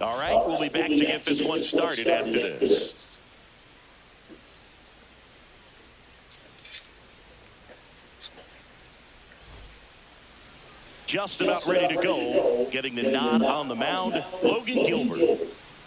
All right, we'll be back to get this one started after this. Just about ready to go, getting the nod on the mound, Logan Gilbert.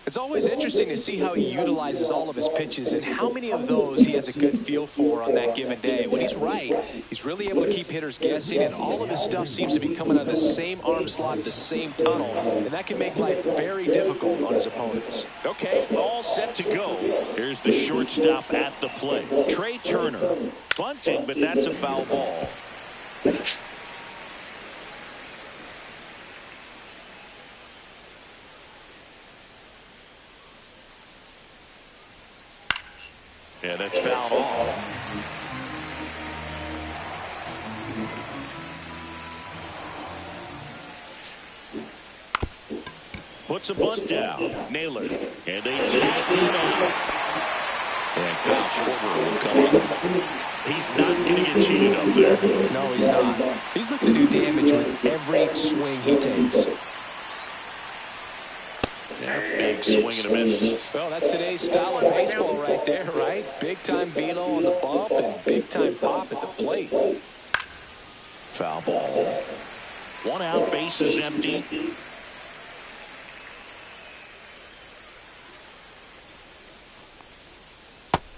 It's always interesting to see how he utilizes all of his pitches and how many of those he has a good feel for on that given day. When he's right, he's really able to keep hitters guessing, and all of his stuff seems to be coming out of the same arm slot, the same tunnel, and that can make life very difficult on his opponents. Okay, all set to go. Here's the shortstop at the plate, Trey Turner. Bunting, but that's a foul ball. Yeah, that's fouled off. Puts a bunt down. Naylor. And they tag him out. And Kyle Schwarber will come in. He's not going to get cheated up there. No, he's not. He's looking to do damage with every swing he takes. Yeah, big swing and a miss. Well, that's today's style of baseball right there, right? Big-time velo on the bump and big-time pop at the plate. Foul ball. One out, base is empty.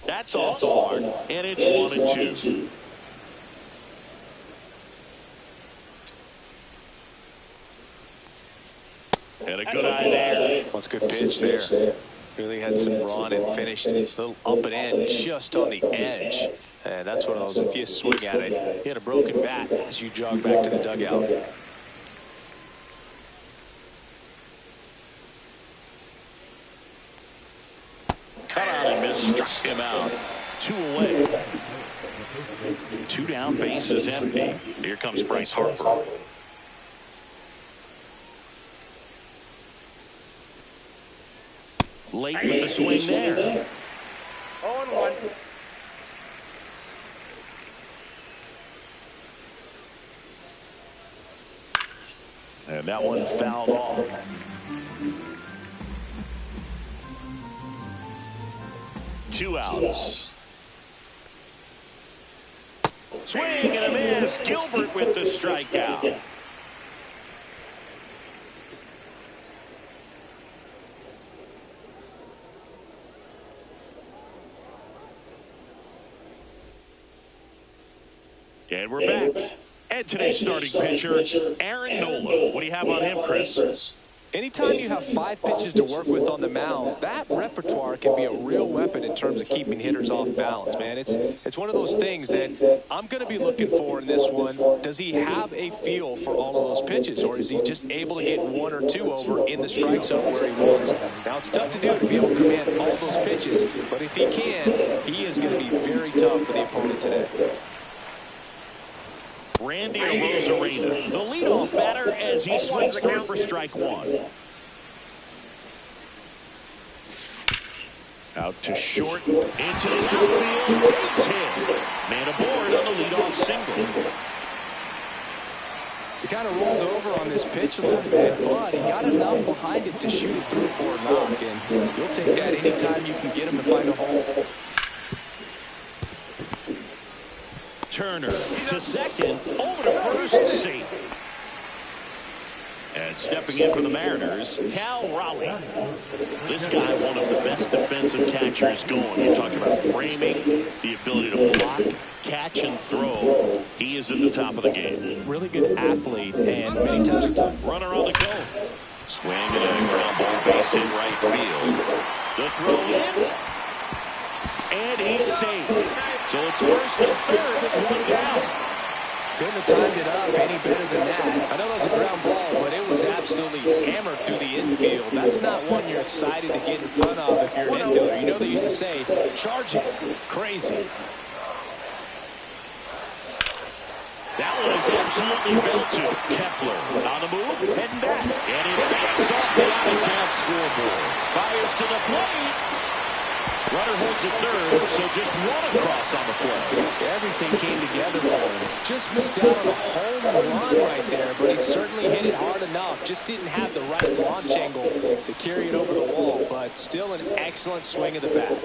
That's off the mark, and it's 1-2. And a good eye there. That's a good pitch there. Really had some run and finished a little up and in just on the edge. And that's one of those, if you swing at it, hit a broken bat as you jog back to the dugout. Cut out and missed, struck him out. 2 away. 2 down, base is empty. Here comes Bryce Harper. Late with the swing there. 0-1. And that one fouled off. 2 outs. Swing and a miss. Gilbert with the strikeout. And we're back. And today's starting pitcher, Aaron Nola. What do you have on him, Chris? Anytime you have 5 pitches to work with on the mound, that repertoire can be a real weapon in terms of keeping hitters off balance, man. It's one of those things that I'm going to be looking for in this one. Does he have a feel for all of those pitches, or is he just able to get 1 or 2 over in the strike zone where he wants? Now, it's tough to do to be able to command all of those pitches, but if he can, he is going to be very tough for the opponent today. Randy Arozarena, the leadoff batter, as he swings through for strike 1. Out to short, into the outfield, base hit. Man aboard on the leadoff single. He kind of rolled over on this pitch a little bit, but he got enough behind it to shoot it through for a knock, and you'll take that anytime you can get him to find a hole. Turner to second, over to first, safe. And stepping in for the Mariners, Cal Raleigh. This guy, one of the best defensive catchers going. You're talking about framing, the ability to block, catch, and throw. He is at the top of the game. Really good athlete, and many times runner on the go. Swing and a ground ball, base in right field. The throw in. And he's safe. So it's first and third with 1 down. Couldn't have timed it up any better than that. I know that was a ground ball, but it was absolutely hammered through the infield. That's not one you're excited to get in front of if you're an infielder. You know they used to say, charge it. Crazy. That one is absolutely belted. Kepler on the move, heading back. And it bangs off the out-of-town scoreboard. Fires to the plate. Runner holds at third, so just one across on the play. Everything came together for him. Just missed out on a home run right there, but he certainly hit it hard enough. Just didn't have the right launch angle to carry it over the wall, but still an excellent swing of the bat.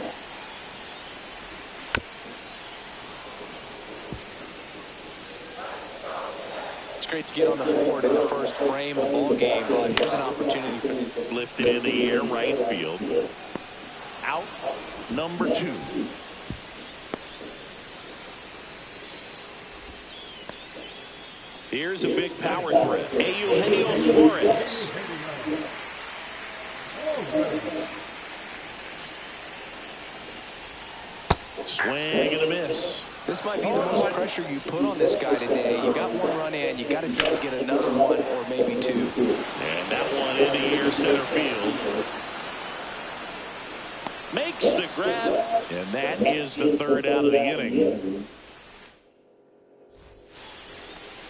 It's great to get on the board in the first frame of the ball game, but here's an opportunity for the lifted in the air, right field. Out number 2. Here's a big power threat. Eugenio Suarez. Swing and a miss. This might be the most pressure you put on this guy today. You got one run in, you got to try to get another one or maybe 2. And that one in the air, center field. Makes the grab, and that is the third out of the inning.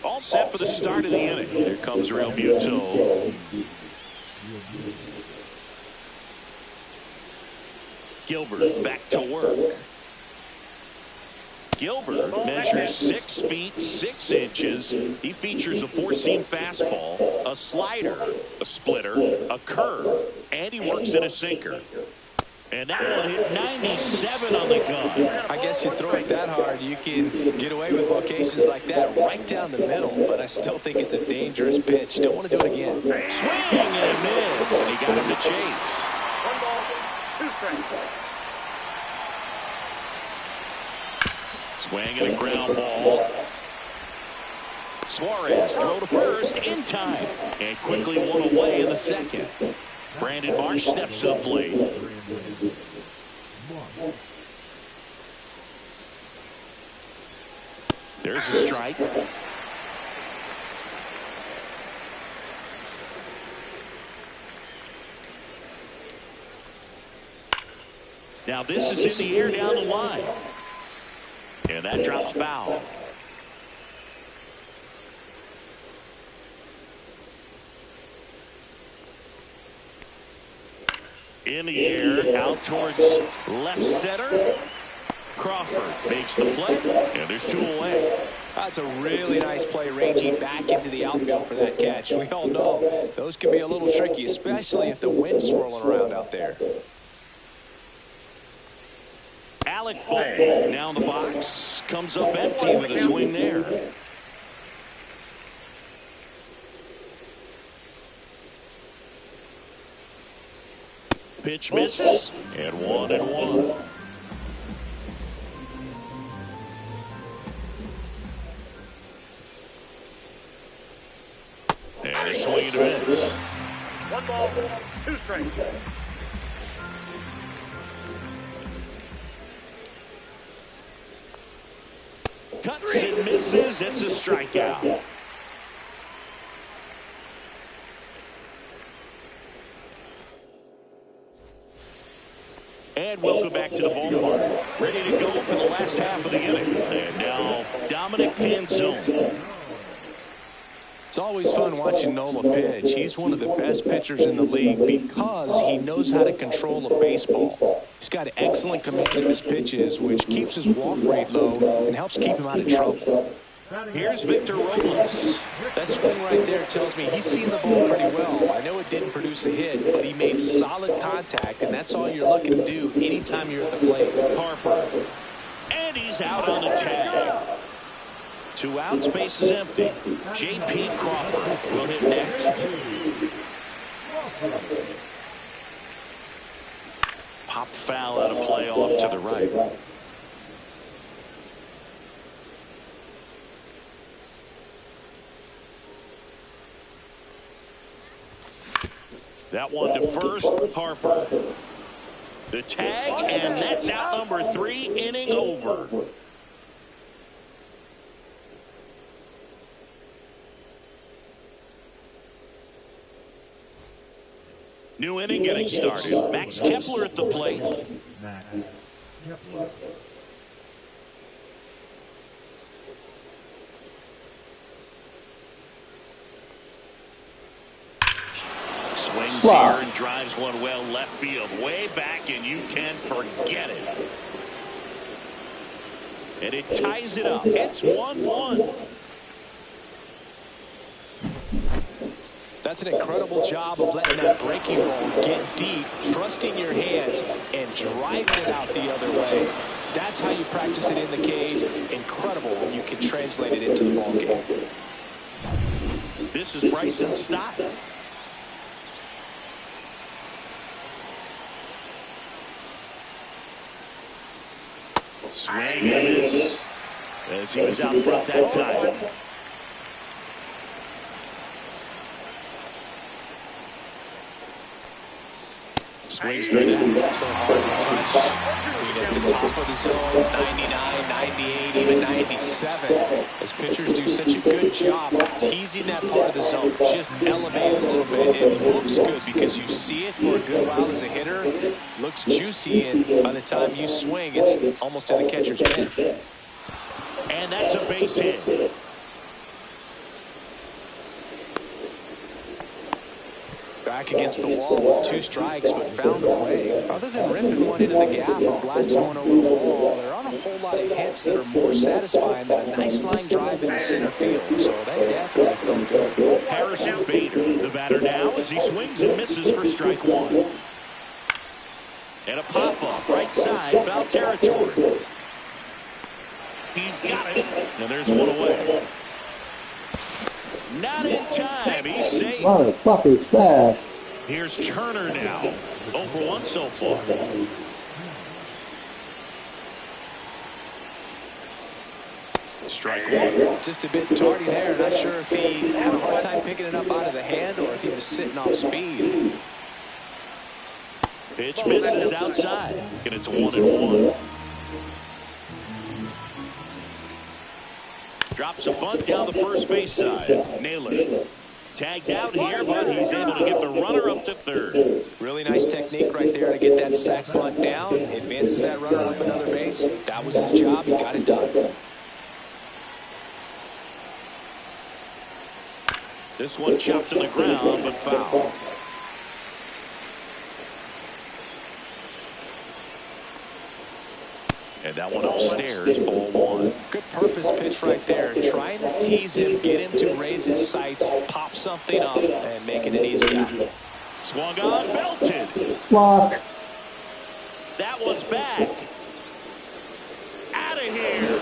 All set for the start of the inning. Here comes Real Muto. Gilbert back to work. Gilbert measures 6 feet 6 inches. He features a 4-seam fastball, a slider, a splitter, a curve, and he works in a sinker. And that one hit 97 on the gun. I guess you throw it that hard, you can get away with locations like that right down the middle, but I still think it's a dangerous pitch. Don't want to do it again. Swing and a miss, and he got him to chase. 1 ball, 2 strikes. Swing and a ground ball. Suarez throw to first in time, and quickly one away in the second. Brandon Marsh steps to the plate. There's a strike. Now this is in the air down the line. And that drops foul. In the air, out towards left center. Crawford makes the play, and there's 2 away. That's a really nice play, ranging back into the outfield for that catch. We all know those can be a little tricky, especially if the wind's swirling around out there. Alec Bolt down the box, comes up empty with a swing there. Pitch misses, and 1-1. And a swing and a miss. 1 ball, 2 strikes. Cuts and misses. It's a strikeout. And welcome back to the ballpark. Ready to go for the last half of the inning. And now Dominic Panzone. It's always fun watching Nola pitch. He's one of the best pitchers in the league because he knows how to control a baseball. He's got excellent command of his pitches, which keeps his walk rate low and helps keep him out of trouble. Here's Victor Robles. That swing right there tells me he's seen the ball pretty well. I know it didn't produce a hit, but he made solid contact, and that's all you're looking to do anytime you're at the plate. Harper. And he's out on the tag. 2 outs, base is empty. J.P. Crawford will hit next. Pop foul out of play off to the right. That one to first, Harper. The tag, and that's out number 3, inning over. New inning getting started. Max Kepler at the plate. Max Kepler. Swings here and drives one well left field. Way back, and you can forget it. And it ties it up. It's 1-1. That's an incredible job of letting that breaking ball get deep, trusting your hands, and driving it out the other way. That's how you practice it in the cage. Incredible when you can translate it into the ball game. This is Bryson's style. Swing and a miss as he was out front that time. Swings through that. So hard to touch. At the top of the zone, 99, 98, even 97. As pitchers do such a good job of teasing that part of the zone. Just elevate it a little bit. It looks good because you see it for a good while as a hitter. Looks juicy, and by the time you swing, it's almost in the catcher's mitt. And that's a base hit. Back against the wall with 2 strikes, but found a way. Other than ripping one into the gap or blasting one over the wall, there aren't a whole lot of hits that are more satisfying than a nice line drive into center field. So that definitely felt good. Harrison Bader, the batter now, as he swings and misses for strike 1. And a pop-up, right side, foul territory. He's got it, and there's one away. Not in time. He's safe. Motherfucker fast. Here's Turner now. 0 for 1 so far. Strike 1. Just a bit tardy there. Not sure if he had a hard time picking it up out of the hand or if he was sitting off speed. Pitch misses outside. And it's 1-1. Drops a bunt down the first base side. Naylor tagged out here, but he's able to get the runner up to third. Really nice technique right there to get that sac bunt down. Advances that runner up another base. That was his job. He got it done. This one chopped to the ground, but foul. And that one upstairs, ball 1. Good purpose pitch right there. Trying to tease him, get him to raise his sights, pop something up, and making it easy out. Swung on, belted. Block. That one's back. Out of here.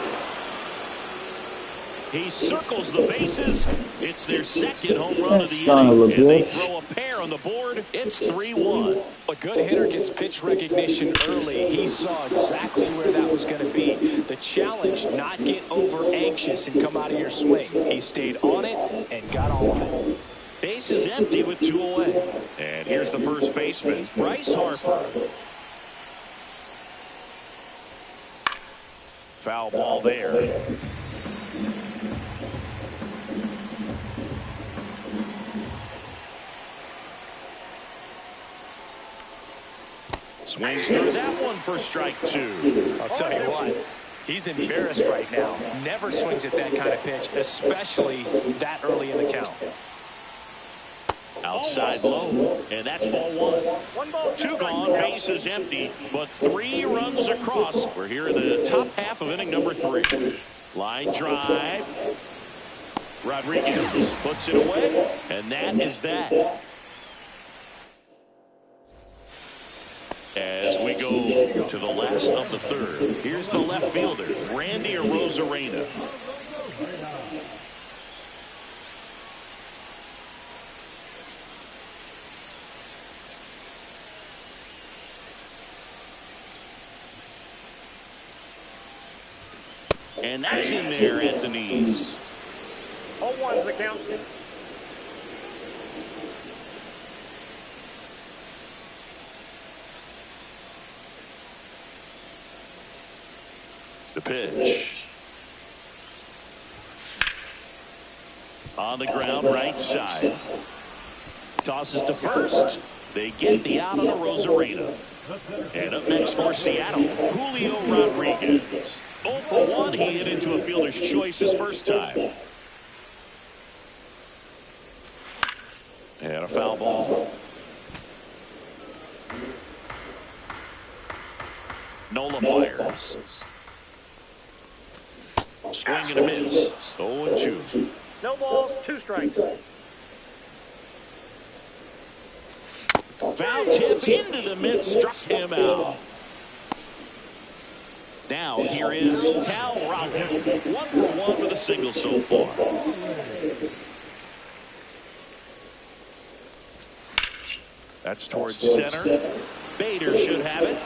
He circles the bases. It's their second home run of the inning. And they throw a pair on the board. It's 3-1. A good hitter gets pitch recognition early. He saw exactly where that was going to be. The challenge, not get over anxious and come out of your swing. He stayed on it and got on it. Base is empty with 2 away. And here's the first baseman, Bryce Harper. Foul ball there. Swings through that one for strike 2. I'll tell you what, he's embarrassed right now. Never swings at that kind of pitch, especially that early in the count. Outside low, and that's ball 1. 2 gone, base is empty, but 3 runs across. We're here in the top half of inning number 3. Line drive. Rodriguez puts it away, and that is that. As we go to the last of the third, here's the left fielder, Randy Arozarena. And that's in there at the knees. 0-1's the count. The pitch. On the ground, right side. Tosses to first. They get the out on a Arozarena. And up next for Seattle, Julio Rodriguez. 0 for 1. He hit into a fielder's choice his first time. And a foul ball. nullifiers. Swing and a miss. 0-2. No balls, 2 strikes. Foul tip into the mid, struck him out. Now here is Cal Raleigh. 1 for 1 with a single so far. That's towards center. Bader should have it.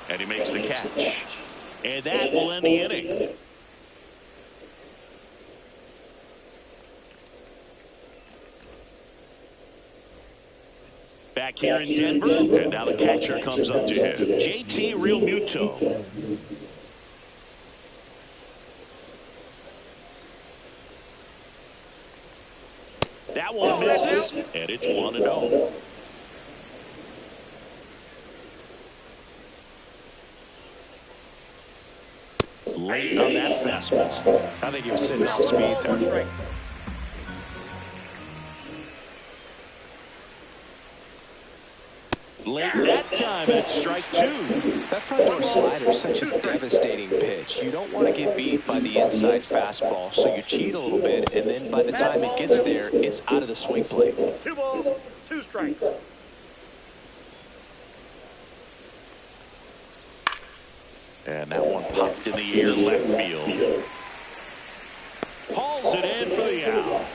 And he makes the catch. And that will end the inning. Back here in Denver, and now the catcher comes up to him. JT Realmuto. That one misses, and it's 1-0. Late on that fastball. I think he was sitting off speed there. Late that time, it's strike 2. That front door slider is such a devastating pitch. You don't want to get beat by the inside fastball, so you cheat a little bit, and then by the time it gets there, it's out of the swing plate. 2 balls, 2 strikes. And that one popped in the air left field. Hauls it in for the out.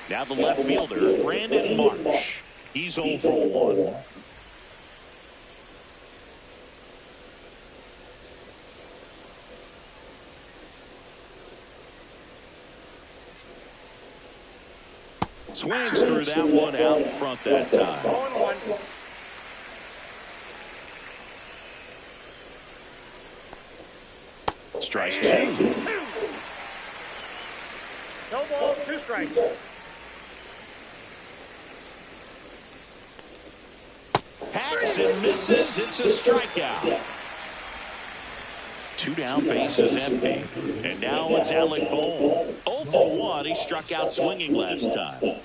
Now the left fielder, Brandon Marsh. He's 0 for 1. Swings through that one out in front that time. 0-1. Strike 2. No balls, 2 strikes. Hacks and misses. It's a strikeout. 2 down, bases empty. And now it's Alec Bohm. 0 for 1. He struck out swinging last time.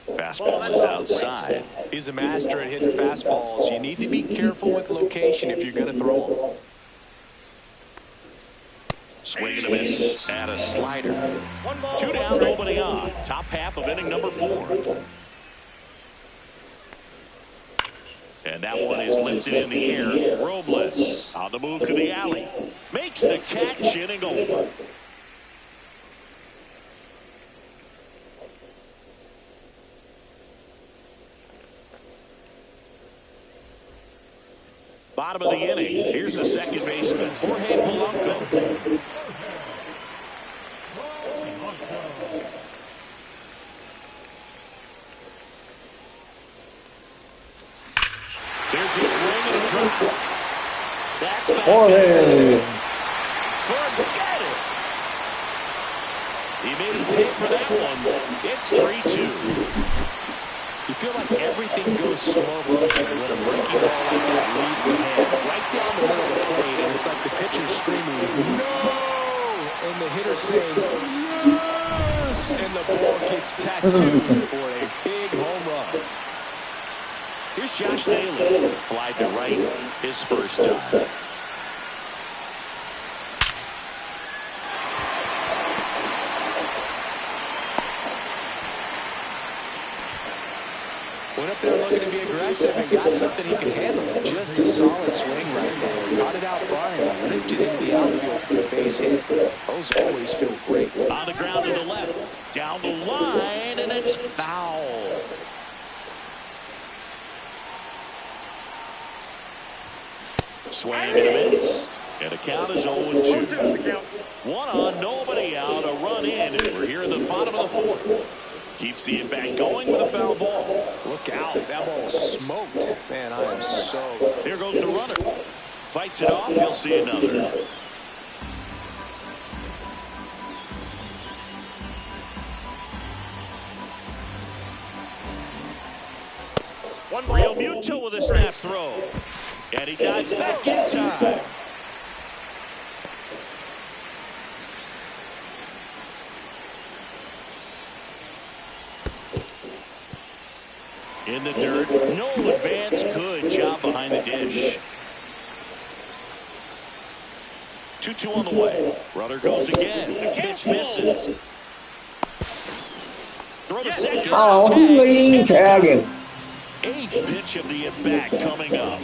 Fastball is outside. He's a master at hitting fastballs. You need to be careful with location if you're going to throw them. Swing and a miss and a slider. 2 down, nobody on. Top half of inning number 4. And that one is lifted in the air. Robles on the move to the alley. Makes the catch, inning over. Bottom of the inning. Here's the second baseman, Jorge Polanco. There's a swing and a drop. That's back. Forget it. He made it pay for that one. It's 3-2. You feel like everything goes slow motion when a breaking ball like that leaves the hand right down the middle of the plate, and it's like the pitcher's screaming, "No!" and the hitter saying, "Yes!" and the ball gets tattooed for a big home run. Here's Josh Daly. Fly to right his first time. Went up there looking to be aggressive and got something he could handle. Just a solid swing right there. Caught it out front and ripped it into the outfield for a base hit. Those always feel great. On the ground to the left. Down the line, and it's foul. Swing and a miss. And the count is 0-2. 1 on, nobody out, a run in. And we're here in the bottom of the 4th. Keeps the at-bat going with a foul ball. Look out. That ball was smoked. Man, I am so... Here goes the runner. Fights it off. He'll see another. Realmuto with a snap throw. And he dives back in time. In the dirt. No advance. Good job behind the dish. 2-2 on the way. Runner goes again. The pitch misses. Throw to second. Oh, lean tag him. Eighth pitch of the at-bat coming up.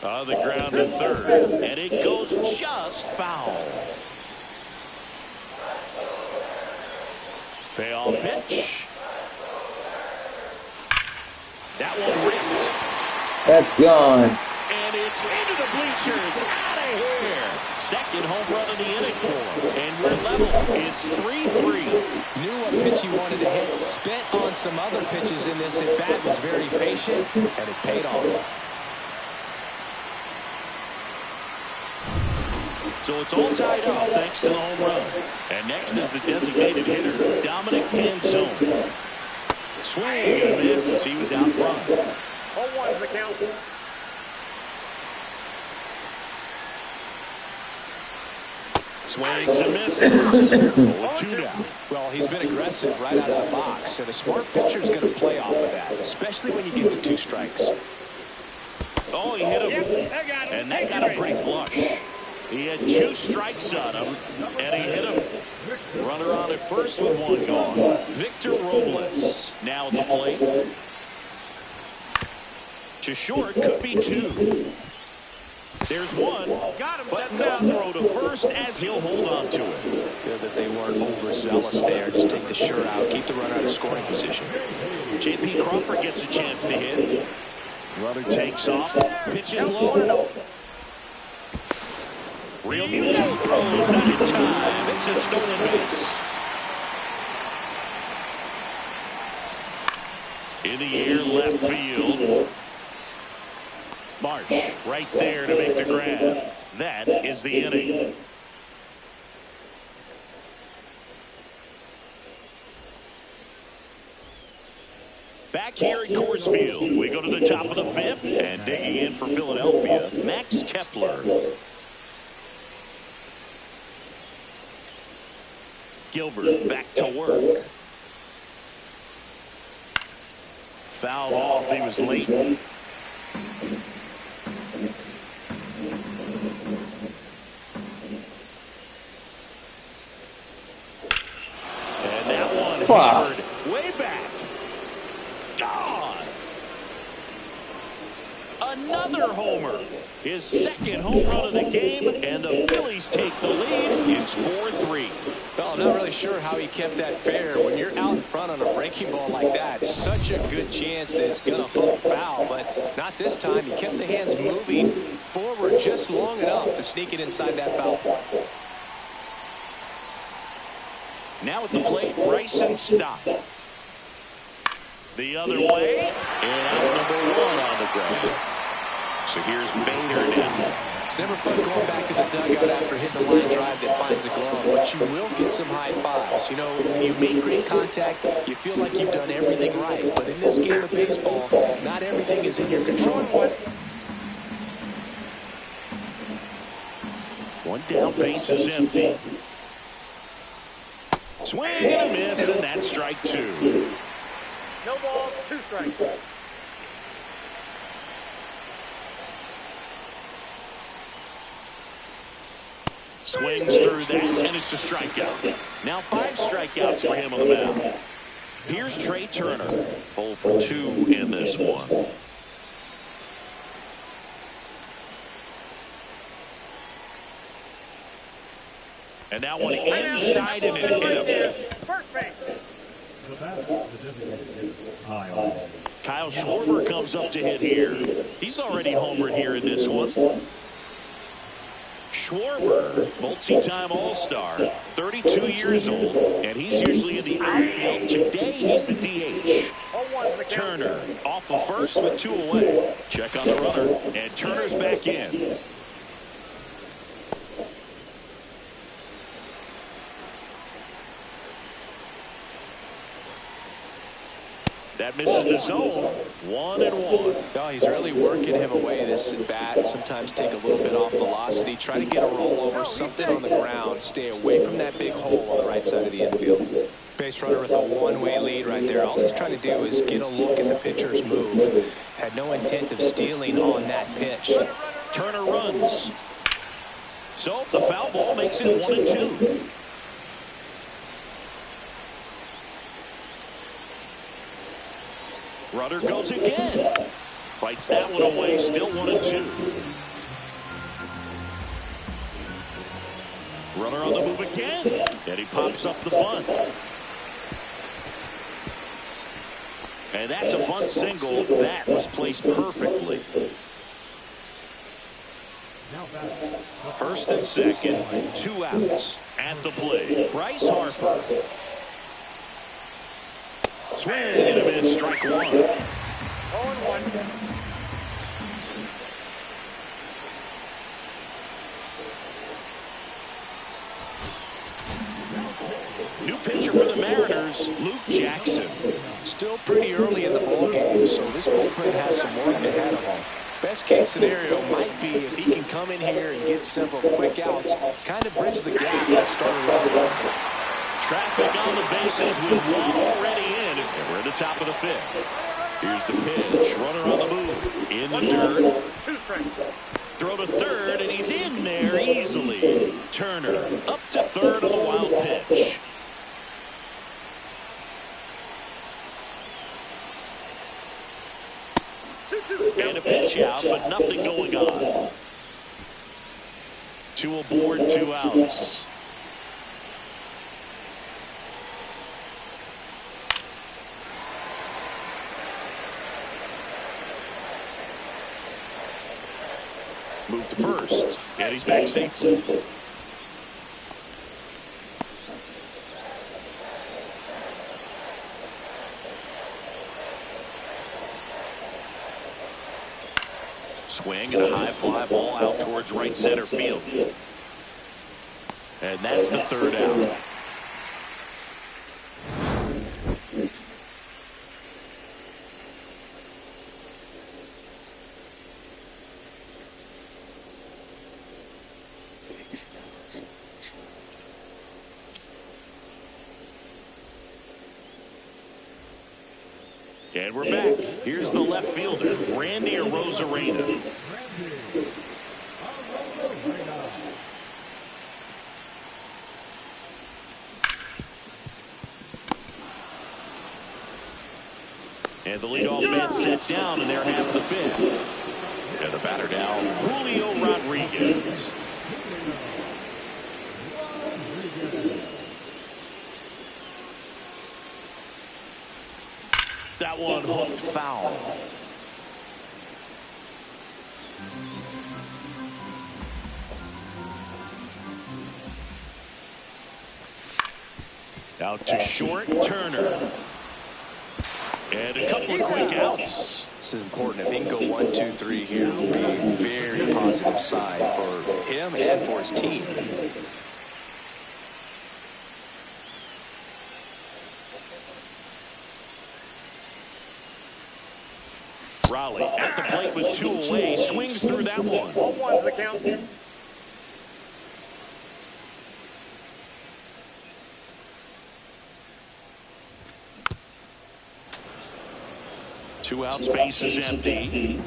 On the ground to third. And it goes just foul. Payoff pitch. That one ripped. That's gone. And it's into the bleachers. Out of here. Second home run of the inning for him. And we're level. It's 3-3. Knew what pitch he wanted to hit. Spent on some other pitches in this at bat. Was very patient, and it paid off. So it's all tied up thanks to the home run. And next is the designated hitter, Dominic Canzone. Swing and a miss as he was out front. 0-1's the count. Swings and misses. 0-2 now. Well, he's been aggressive right out of the box, and a smart pitcher's going to play off of that, especially when you get to 2 strikes. Oh, he hit him. Yep, I got him. And that got him pretty flush. He had 2 strikes on him, and he hit him. Runner on at first with 1 gone. Victor Robles now at the plate. To short, could be 2. There's 1, Got him. but That's no out. throw to first as he'll hold on to it. Good that they weren't overzealous there. Just take the sure out, keep the runner out of scoring position. J.P. Crawford gets a chance to hit. Runner takes off, pitches low. Real Muto throws out in time. It's a stolen base. In the air, left field. Marsh right there to make the grab. That is the inning. Back here at Coors Field, we go to the top of the 5th, and digging in for Philadelphia, Max Kepler. Gilbert back to work. Fouled off. He was late. And that one hammered way back. Gone. Another homer. His second home run of the game, and the Phillies take the lead. It's 4-3. Well, I'm not really sure how he kept that fair. When you're out in front on a breaking ball like that, such a good chance that it's going to hook foul, but not this time. He kept the hands moving forward just long enough to sneak it inside that foul point. Now at the plate, Bryson Stott. The other way, and out number 1 on the ground. So here's Bader now. It's never fun going back to the dugout after hitting a line drive that finds a glove, but you will get some high fives. You know, when you make great contact, you feel like you've done everything right. But in this game of baseball, not everything is in your control. One down, base is empty. Swing and a miss, and that's strike 2. No balls, 2 strikes. Swings through that, and it's a strikeout. Now 5 strikeouts for him on the mound. Here's Trey Turner. 0 for 2 in this one. And that one inside and it hit him. First base. Kyle Schwarber comes up to hit here. He's already homered here in this one. Schwarber, multi-time All-Star, 32 years old, and he's usually in the outfield. Today, he's the DH. 0-1's the count. Turner off of first with 2 away. Check on the runner, and Turner's back in. That misses the zone. 1-1. Oh, he's really working him away this at bat. Sometimes take a little bit off velocity. Try to get a rollover, something on the ground. Stay away from that big hole on the right side of the infield. Pay base runner with a one-way lead right there. All he's trying to do is get a look at the pitcher's move. Had no intent of stealing on that pitch. Turner runs. So the foul ball makes it 1-2. Runner goes again. Fights that one away. Still 1-2. Runner on the move again. And he pops up the bunt. And that's a bunt single. That was placed perfectly. First and second, 2 outs. At the plate, Bryce Harper. Swing and a miss, strike 1. 0-1. New pitcher for the Mariners, Luke Jackson. Still pretty early in the ballgame, so this bullpen has some work ahead of him. Best case scenario might be if he can come in here and get several quick outs, kind of bridge the gap that started off. Traffic on the bases with one already in. And we're at the top of the 5th. Here's the pitch. Runner on the move. In the dirt. 2 strikes. Throw to third, and he's in there easily. Turner up to third on the wild pitch. And a pitch out, but nothing going on. 2 aboard, 2 outs. Move to first, and he's back safely. Swing and a high fly ball out towards right center field. And that's the 3rd out. And we're back. Here's the left fielder, Randy Arozarena. And the leadoff man sits down in their half of the 5th. And the batter now, Julio Rodriguez. That one hooked foul. Out to short, Turner. And a couple of quick outs. This is important. If he can go 1, 2, 3 here, it'll be a very positive sign for him and for his team. Raleigh at the plate with 2 away, swings through that one. 0-1's the count. Two out, space is empty.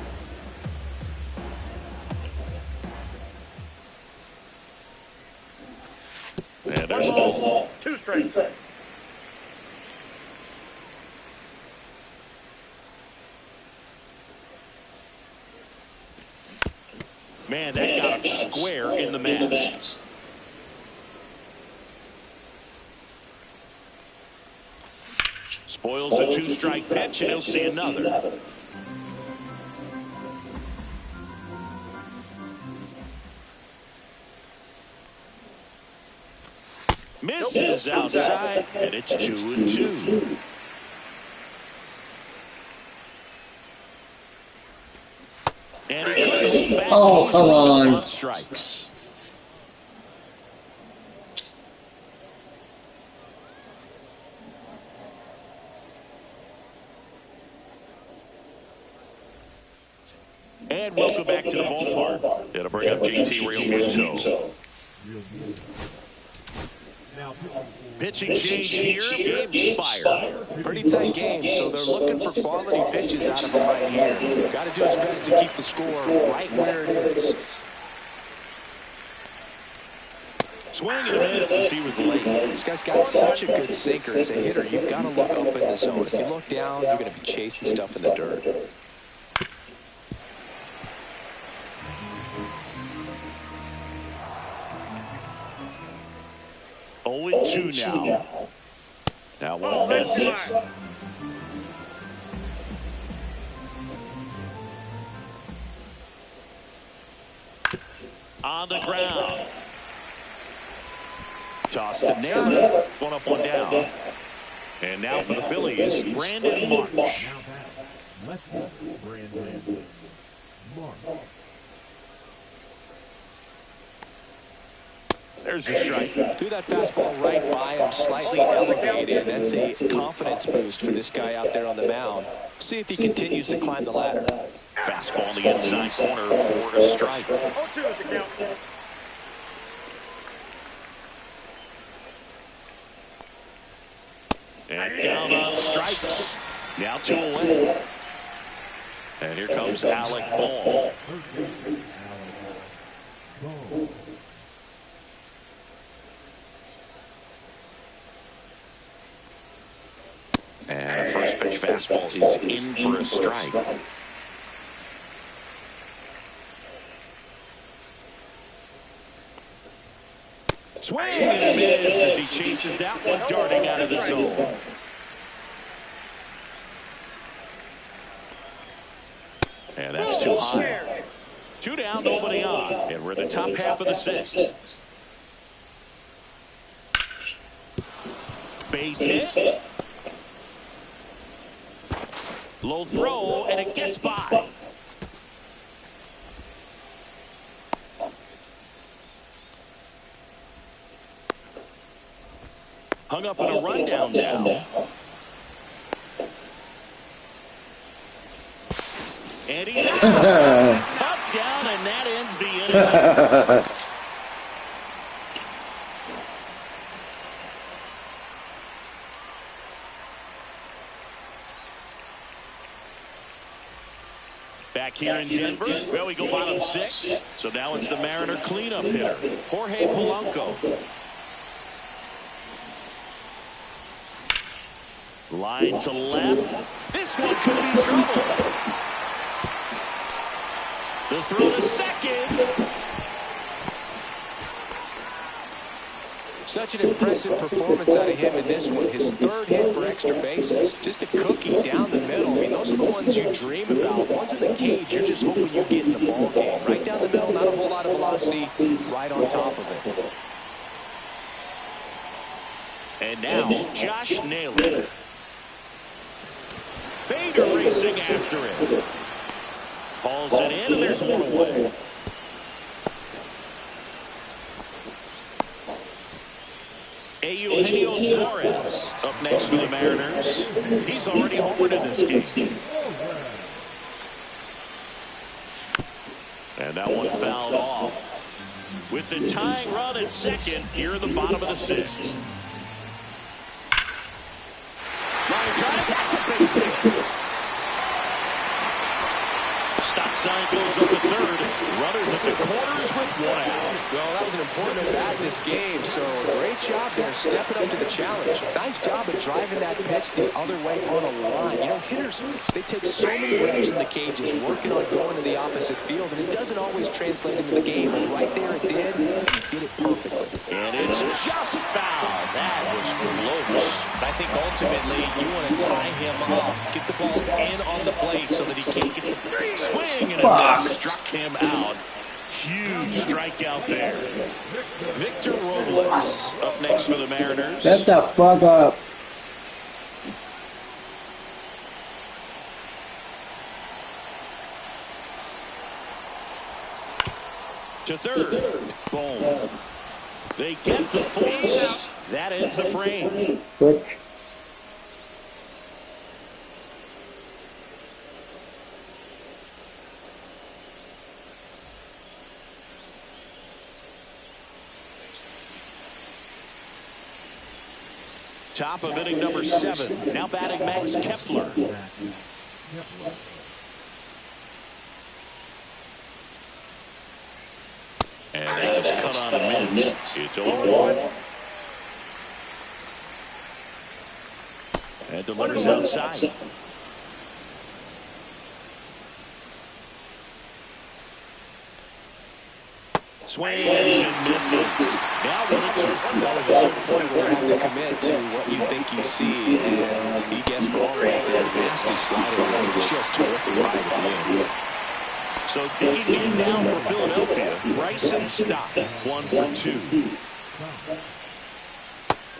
And there's a ball. 2 strikes. Man, that got him square in the mask. Spoils the 2-strike pitch, and he'll see another. Misses outside, and it's 2-2. And he couldn't hold back. Oh, come on. Strikes. And welcome back to the ballpark. It'll bring up JT Realmuto. Pitching change here. Game Spire. Pretty tight game, so they're looking for quality pitches out of him right here. Got to do his best to keep the score right where it is. Swing and a miss as he was late. This guy's got such a good sinker. As a hitter, you've got to look up in the zone. If you look down, you're going to be chasing stuff in the dirt. Oh, 2 now. That one missed. On the ground. Toss to Naylor. 1 up, 1 down. And now for the Phillies, Brandon Marsh. There's the strike. Threw that fastball right by him, slightly elevated. That's a confidence boost for this guy out there on the mound. See if he continues to climb the ladder. Fastball on the inside corner for a strike. 0-2 is the count. And down on strikes. Now 2 away. And here comes Alec Ball. And a first pitch fastball is in for a strike. Swing and a miss as he chases that one darting out of the zone. And that's too high. 2 down, nobody on. And we're in the top half of the 6th. Base hit. Low throw, and it gets by. Hung up in a rundown now. And he's out. Up, down, and that ends the inning. Back here in Denver, well, we go bottom 6. So now it's the Mariner cleanup hitter, Jorge Polanco. Line to left. This one could be trouble. The throw to second. Such an impressive performance out of him in this one. His 3rd hit for extra bases. Just a cookie down the middle. I mean, those are the ones you dream about. Ones in the cage, you're just hoping you get in the ball game. Right down the middle, not a whole lot of velocity. Right on top of it. And now, Josh Naylor. Bader racing after it. Hauls it in, and there's 1 away. Eugenio Suarez up next for the Mariners. He's already homered in this game. And that one fouled off. With the tying run at second here in the bottom of the 6th. Line drive, that's a base hit. Stop sign goes up to 3rd. Runners at the corners with 1 out. Well, that was an important at-bat in this game, so great job there stepping up to the challenge. Nice job of driving that pitch the other way on a line. You know, hitters, they take so many reps in the cages working on going to the opposite field, and it doesn't always translate into the game. But right there it did, and he did it perfectly. And it's just foul. That was close. I think ultimately you want to tie him up, get the ball in on the plate so that he can't get the swing, and it struck him out. Huge strikeout there. Victor Robles up next for the Mariners. Shut the fuck up. To 3rd. Boom. They get the force. That ends the frame. Quick. Top of inning number 7. Now batting Max Kepler. And that was cut on a miss. It's 0-1. And delivers outside. Swings and misses. Now 1-2. Well, at a certain point, we're going to have to commit to what you think you see. And he gets wrong right there. Nasty slider. He just terrific right at the end. So digging in now for Philadelphia, Bryson Stott, 1 for 2.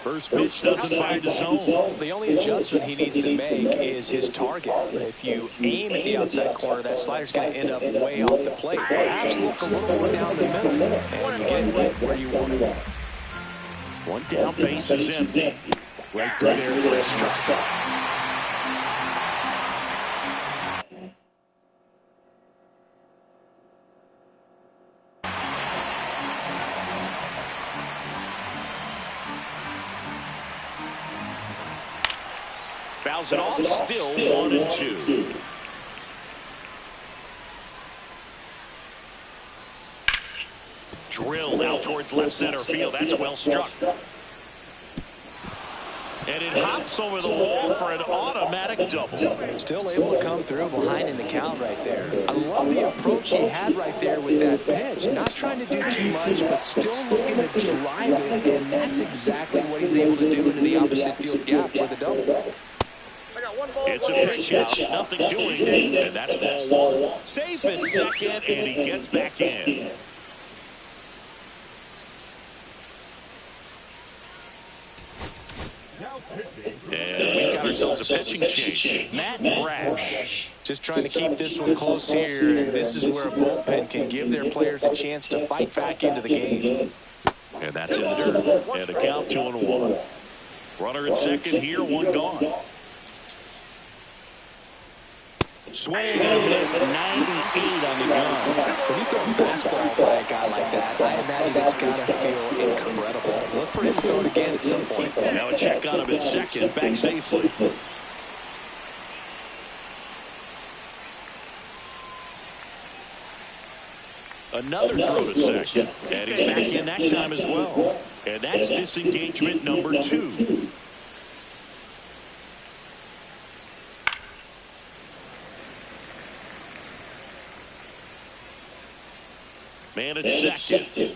First pitch doesn't find the zone. The only adjustment he needs to make is his target. If you aim at the outside corner, that slider's going to end up way off the plate. Perhaps look a little more down the middle, and you get right where you want it. One down, base is empty. Right through there for a strike. Fouls it off, still 1-2. Drilled out towards left center field. That's well struck. And it hops over the wall for an automatic double. Still able to come through behind in the count right there. I love the approach he had right there with that pitch. Not trying to do too much, but still looking to drive it, and that's exactly what he's able to do into the opposite field gap for the double. It's a pitch out, nothing doing, and that's ball 1. Safe at second, and he gets back in. And we've got ourselves a pitching change. Matt Brash. Just trying to keep this one close here, and this is where a bullpen can give their players a chance to fight back into the game. And that's in the dirt. And a count 2-1. Runner at second here, 1 gone. Swing and a miss, 98 on the gun. When you throw a fastball by a guy like that, I imagine it's got to feel incredible. Look for him to throw it again at some point. Now a check on him at second, back safely. Another throw to second, and he's back in that time as well. And that's disengagement number 2. Man at second.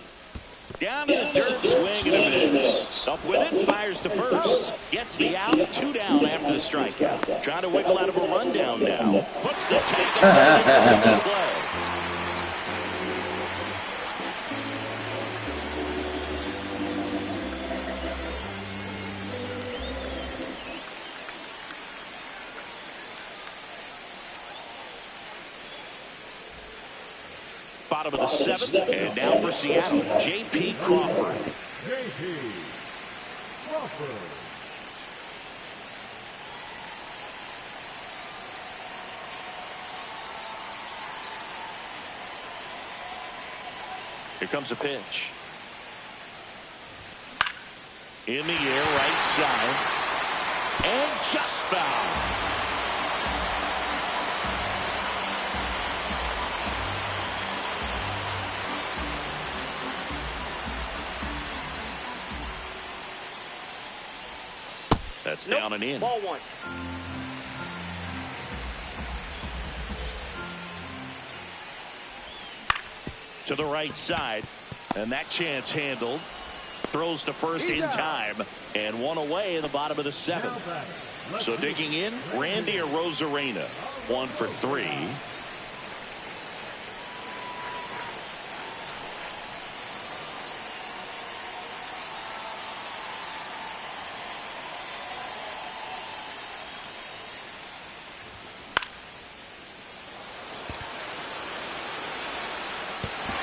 Down to the dirt, swing and a miss. Up with it, fires to first. Gets the out, 2 down after the strikeout. Trying to wiggle out of a rundown now. Puts the tank on play. Bottom of the 7th, and now for Seattle, J.P. Crawford. J.P. Crawford. Here comes a pitch. In the air, right side, and just foul. That's down and in. Ball 1. To the right side, and that chance handled. Throws to first in time, and 1 away in the bottom of the 7th. So digging in, Randy Arozarena, 1 for 3.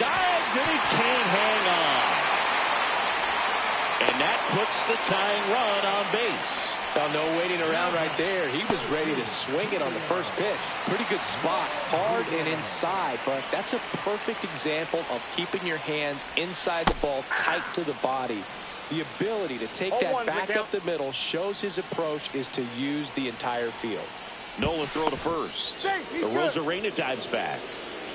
Dives, and he can't hang on. And that puts the tying run on base. Now, no waiting around right there. He was ready to swing it on the first pitch. Pretty good spot, hard and inside, but that's a perfect example of keeping your hands inside the ball, tight to the body. The ability to take that back up the middle shows his approach is to use the entire field. Nola throw to first. The Rosarena dives back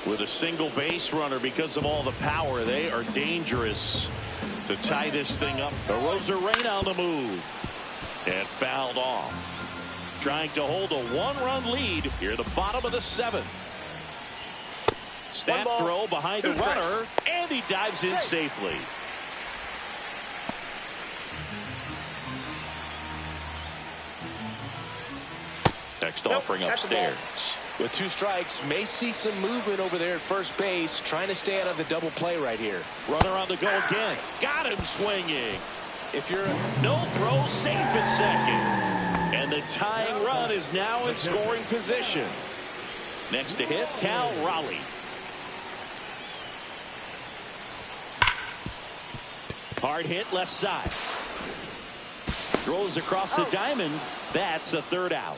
with a single base runner. Because of all the power, they are dangerous to tie this thing up. The Rosarena on the move and fouled off. Trying to hold a one-run lead here at the bottom of the seventh. Snap throw behind the runner, and he dives in safely. Next offering upstairs. With 2 strikes, may see some movement over there at first base, trying to stay out of the double play right here. Runner on the go again. Got him swinging. If you're no throw, safe at second. And the tying run is now in scoring position. Next to hit, Cal Raleigh. Hard hit left side. Throws across the diamond. That's the third out.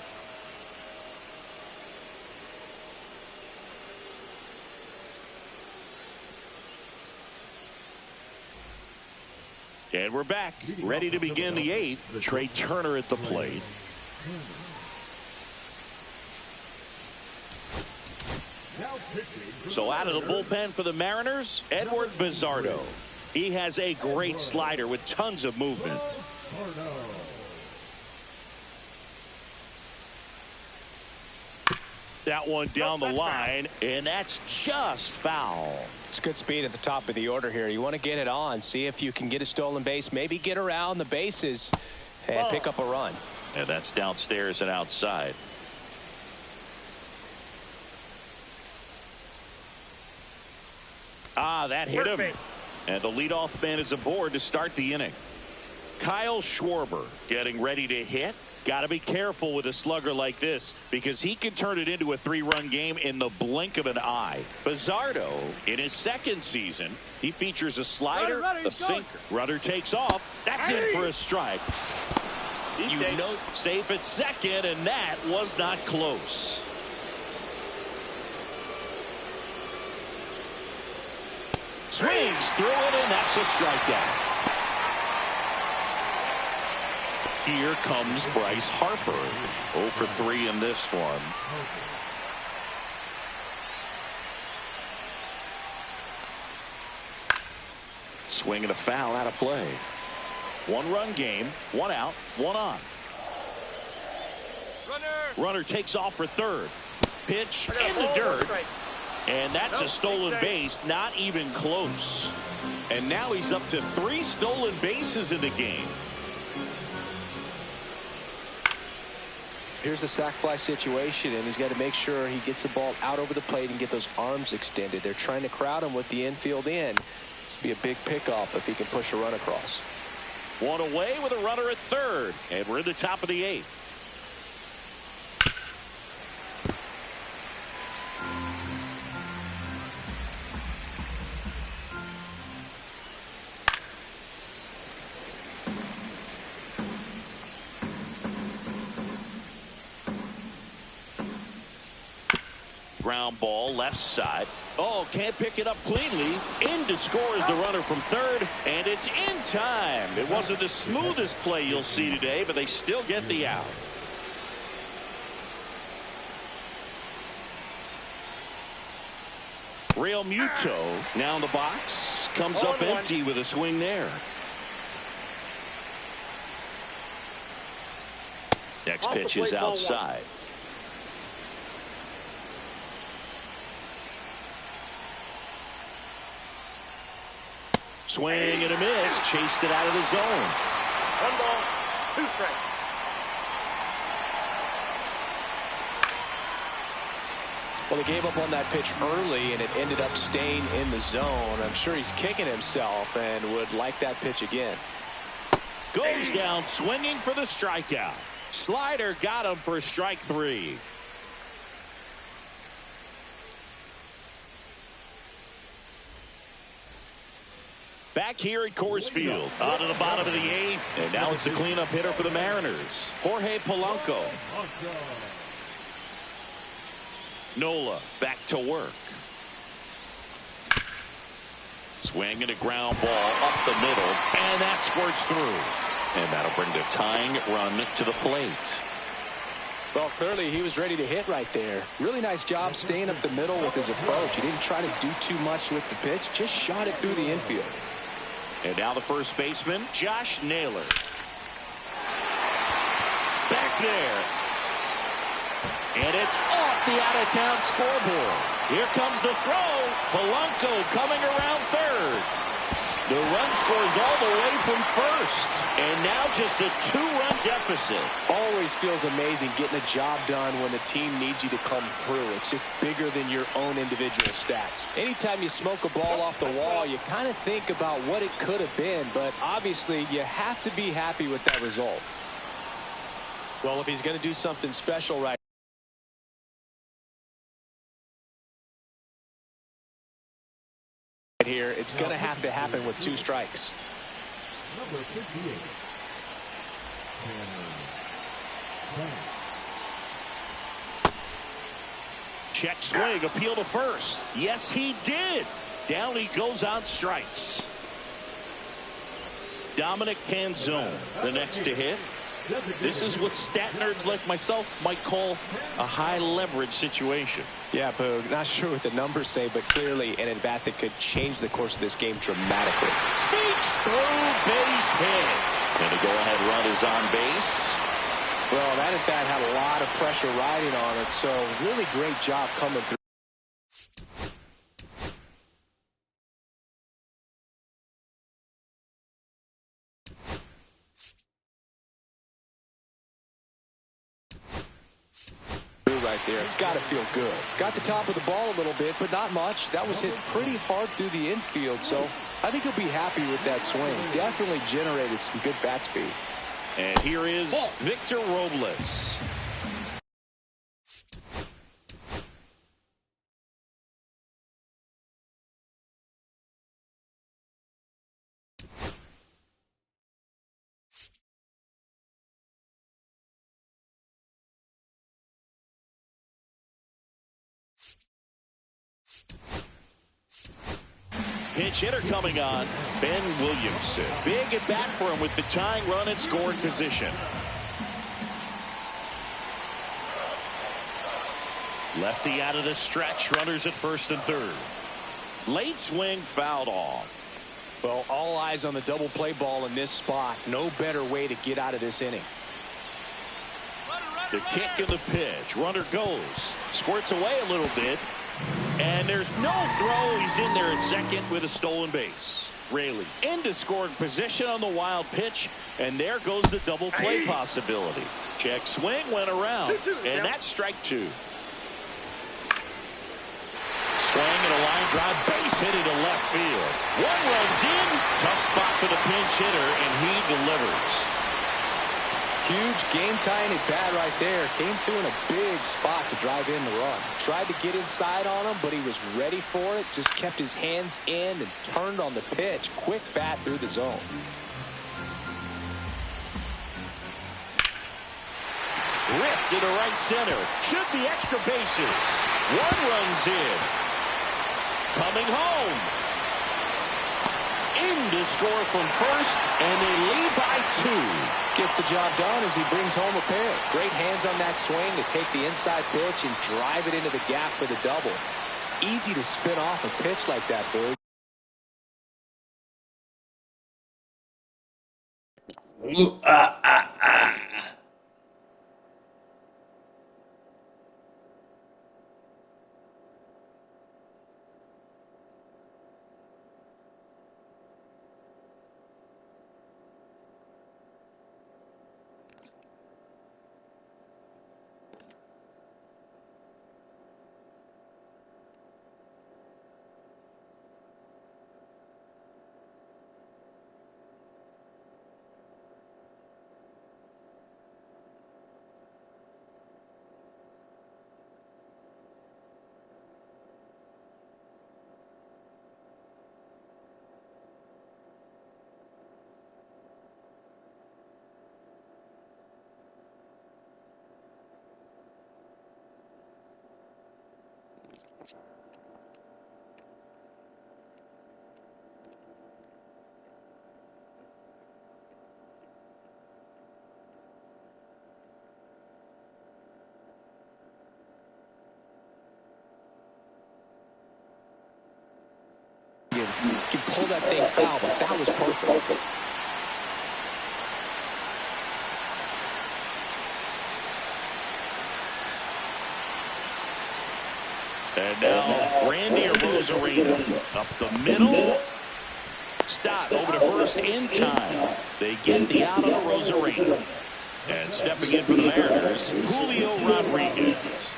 And we're back, ready to begin the eighth. Trey Turner at the plate. So out of the bullpen for the Mariners, Edward Bizzardo. He has a great slider with tons of movement. That one down the line, and that's just foul. It's good speed at the top of the order here. You want to get it on, see if you can get a stolen base, maybe get around the bases and pick up a run. And that's downstairs and outside. That hit him. And the leadoff man is aboard to start the inning. Kyle Schwarber getting ready to hit. Got to be careful with a slugger like this because he can turn it into a 3-run game in the blink of an eye. Bizzardo, in his second season, he features a slider, a sinker. Runner takes off. That's in for a strike. Safe at second, and that was not close. Swings through it, and that's a strikeout. Here comes Bryce Harper. 0 for 3 in this one. Swing and a foul out of play. 1-run game, 1 out, 1 on. Runner takes off for third. Pitch in the dirt. And that's a stolen base, not even close. And now he's up to 3 stolen bases in the game. Here's a sac fly situation, and he's got to make sure he gets the ball out over the plate and get those arms extended. They're trying to crowd him with the infield in. This would be a big pickup if he can push a run across. 1 away with a runner at third, and we're in the top of the 8th. Ground ball left side. Oh, can't pick it up cleanly. In to score is the runner from third, and it's in time. It wasn't the smoothest play you'll see today, but they still get the out. Real Muto now in the box. Comes up empty with a swing there. Next pitch is outside. Swing and a miss. Chased it out of the zone. 1 ball, 2 strikes. Well, he gave up on that pitch early, and it ended up staying in the zone. I'm sure he's kicking himself and would like that pitch again. Goes down swinging for the strikeout. Slider got him for strike 3. Back here at Coors Field, out of the bottom of the 8th, and now it's the cleanup hitter for the Mariners, Jorge Polanco. Nola back to work. Swing and a ground ball up the middle, and that squirts through. And that'll bring the tying run to the plate. Well, clearly he was ready to hit right there. Really nice job staying up the middle with his approach. He didn't try to do too much with the pitch, just shot it through the infield. And now the first baseman, Josh Naylor. Back there. And it's off the out-of-town scoreboard. Here comes the throw. Polanco coming around third. The run scores all the way from first. And now just a 2-run deficit. Always feels amazing getting a job done when the team needs you to come through. It's just bigger than your own individual stats. Anytime you smoke a ball off the wall, you kind of think about what it could have been. But obviously, you have to be happy with that result. Well, if he's going to do something special right here, it's going to have to happen with 2 strikes. Number 58. Check swing, appeal to first. Yes, he did. Down he goes on strikes. Dominic Canzone, the next to hit. This is what stat nerds like myself might call a high leverage situation. Yeah, Boog, not sure what the numbers say, but clearly an at-bat that could change the course of this game dramatically. Sneaks through, base hit. And a go-ahead run is on base. Well, that at-bat had a lot of pressure riding on it, so really great job coming through. Right there. It's got to feel good. Got the top of the ball a little bit, but not much. That was hit pretty hard through the infield, so I think he'll be happy with that swing. Definitely generated some good bat speed. And here is Victor Robles. Pinch hitter coming on, Ben Williamson. Big at bat for him with the tying run in scoring position. Lefty out of the stretch, runners at first and third. Late swing fouled off. Well, all eyes on the double play ball in this spot. No better way to get out of this inning. The kick and the pitch. Runner goes. Squirts away a little bit. And there's no throw. He's in there at second with a stolen base. Raley into scoring position on the wild pitch. And there goes the double play possibility. Check swing went around. And that's strike 2. Swing and a line drive. Base hit into left field. One runs in. Tough spot for the pinch hitter. And he delivers. Huge game-tying at bat right there. Came through in a big spot to drive in the run. Tried to get inside on him, but he was ready for it. Just kept his hands in and turned on the pitch. Quick bat through the zone. Ripped to the right center. Should be extra bases. One runs in. Coming home. In to score from first, and they lead by 2. Gets the job done as he brings home a pair. Great hands on that swing to take the inside pitch and drive it into the gap for the double. It's easy to spin off a pitch like that, Boog. can pull that thing foul, but that was perfect. And now Randy Arozarena up the middle. Stott over to first in time. They get the out on Arozarena. And stepping in for the Mariners, Julio Rodriguez.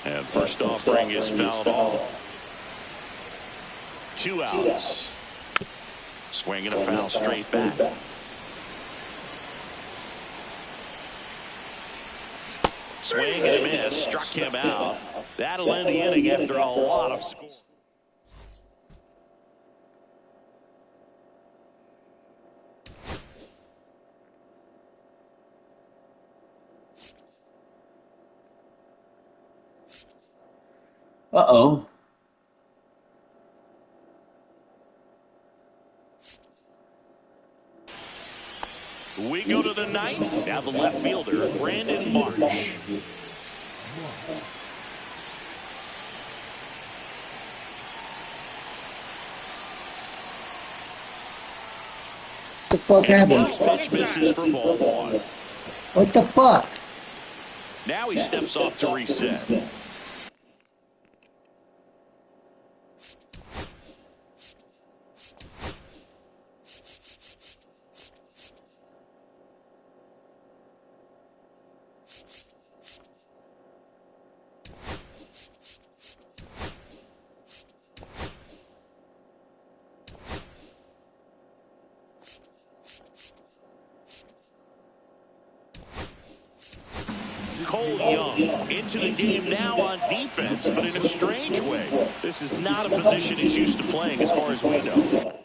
And first offering is fouled off. 2 outs. Swinging a foul straight back. Swing and a miss. Struck him out. That'll end the inning after a lot of score. Uh-oh. We go to the ninth. Now the left fielder, Brandon Marsh. What the fuck happened? First pitch misses for ball 1. What the fuck? Now he steps off to reset. Cole Young into the game now on defense, but in a strange way. This is not a position he's used to playing as far as we know.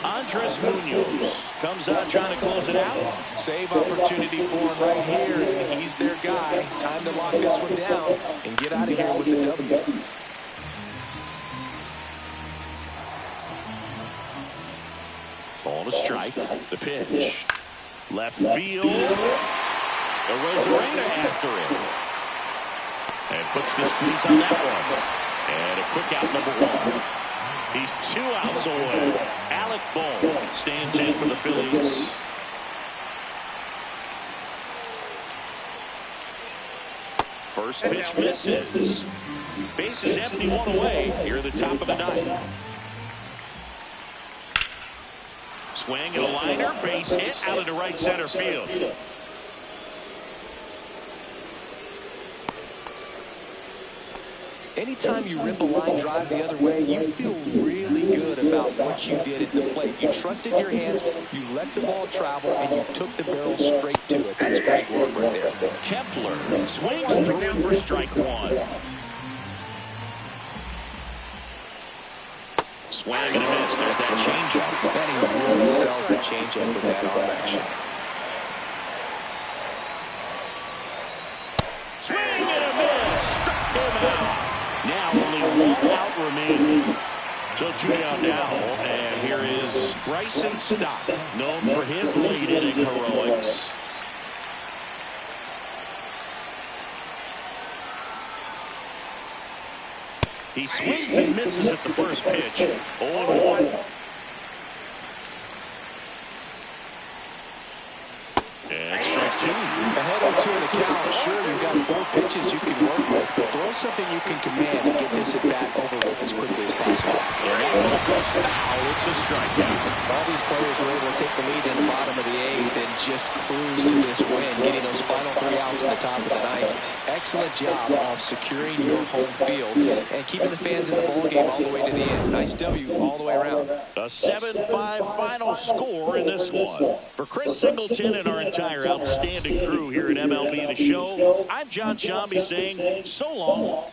Andres Munoz comes on trying to close it out. Save opportunity for him right here, and he's their guy. Time to lock this one down and get out of here with the W. Ball to strike. The pitch. Left field. Arozarena after it. And puts the squeeze on that one. And a quick out, number 1. He's 2 outs away. Alec Bohm stands in for the Phillies. First pitch misses. Base is empty, 1 away. Here at the top of the 9th. Swing and a liner. Base hit out into right center field. Anytime you rip a line drive the other way, you feel really good about what you did at the plate. You trusted your hands, you let the ball travel, and you took the barrel straight to it. That's great work right there. Kepler swings through him for strike 1. Swing and a miss. There's that changeup. And he really sells the changeup with that arm action. Swing and a miss. Struck him out. Now only 1 out remaining. So 2 down now, and here is Bryson Stott, known for his late inning heroics. He swings and misses at the first pitch. 0-1. And strike 2. Ahead 0-2 in the count. Sure, you've got 4 pitches you can work with, but throw something you can command and get this at bat over with as quickly as possible. And that one goes foul. It's a strikeout. All these players were able to take the lead in the bottom of the 8th and just cruise to this win, getting those final 3 outs in the top of the 9th. Excellent job of securing your home field and keeping the fans in the ballgame all the way to the end. Nice W all the way around. A 7-5 final score in this one. For Chris Singleton and our entire outstanding crew here at MLB The Show, I'm John Shambi saying so long.